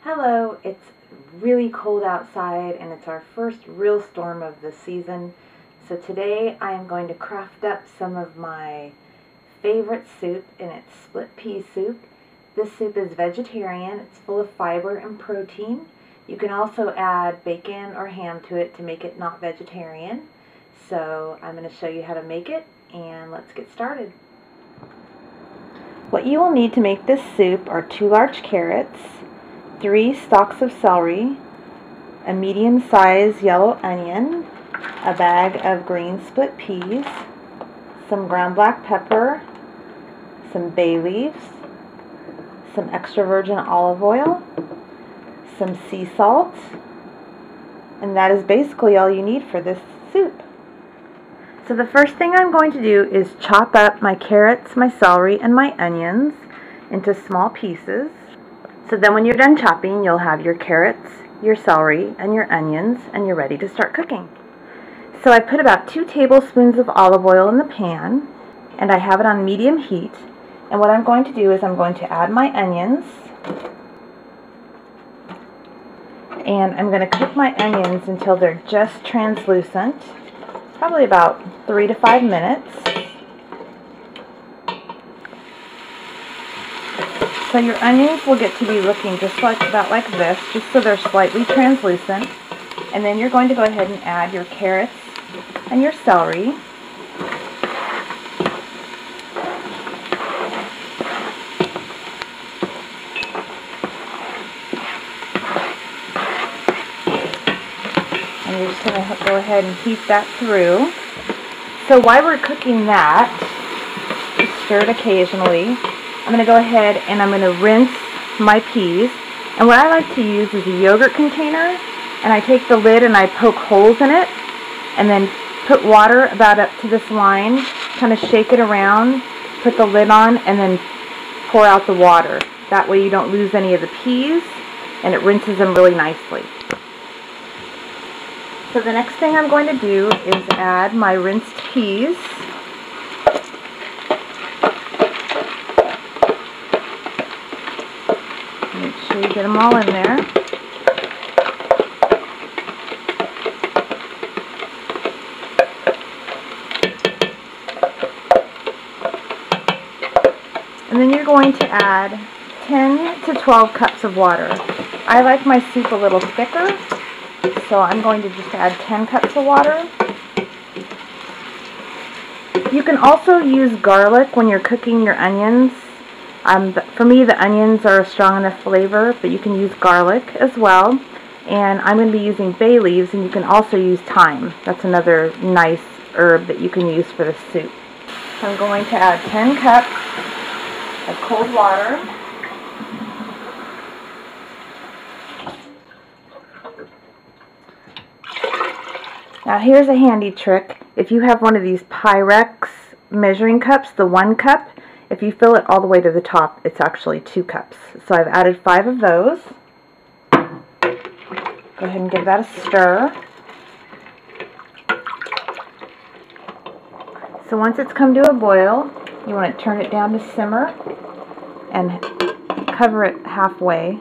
Hello, it's really cold outside and it's our first real storm of the season. So today I am going to craft up some of my favorite soup, and it's split pea soup. This soup is vegetarian. It's full of fiber and protein. You can also add bacon or ham to it to make it not vegetarian. So I'm going to show you how to make it, and let's get started. What you will need to make this soup are 2 large carrots, 3 stalks of celery, a medium-sized yellow onion, a bag of green split peas, some ground black pepper, some bay leaves, some extra virgin olive oil, some sea salt, and that is basically all you need for this soup. So the first thing I'm going to do is chop up my carrots, my celery, and my onions into small pieces. So then when you're done chopping, you'll have your carrots, your celery, and your onions, and you're ready to start cooking. So I put about 2 tablespoons of olive oil in the pan, and I have it on medium heat. And what I'm going to do is I'm going to add my onions, and I'm going to cook my onions until they're just translucent, probably about 3 to 5 minutes. So your onions will get to be looking just about like this, just so they're slightly translucent. And then you're going to go ahead and add your carrots and your celery. And you're just going to go ahead and heat that through. So while we're cooking that, just stir it occasionally. I'm going to go ahead and I'm going to rinse my peas. And what I like to use is a yogurt container. And I take the lid and I poke holes in it. And then put water about up to this line. Kind of shake it around. Put the lid on and then pour out the water. That way you don't lose any of the peas. And it rinses them really nicely. So the next thing I'm going to do is add my rinsed peas. Make sure you get them all in there. And then you're going to add 10 to 12 cups of water. I like my soup a little thicker, so I'm going to just add 10 cups of water. You can also use garlic when you're cooking your onions. For me, the onions are a strong enough flavor, but you can use garlic as well. And I'm going to be using bay leaves, and you can also use thyme. That's another nice herb that you can use for the soup. So I'm going to add 10 cups of cold water. Now here's a handy trick. If you have one of these Pyrex measuring cups, the 1 cup, if you fill it all the way to the top, it's actually 2 cups. So I've added 5 of those. Go ahead and give that a stir. So once it's come to a boil, you want to turn it down to simmer and cover it halfway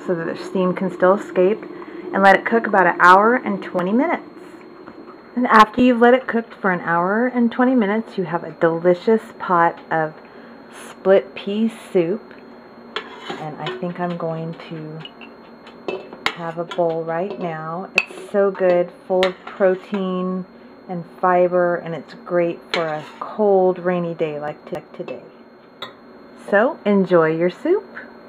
so that the steam can still escape, and let it cook about 1 hour and 20 minutes. And after you've let it cook for 1 hour and 20 minutes, you have a delicious pot of split pea soup. And I think I'm going to have a bowl right now. It's so good, full of protein and fiber, and it's great for a cold, rainy day like today. So enjoy your soup.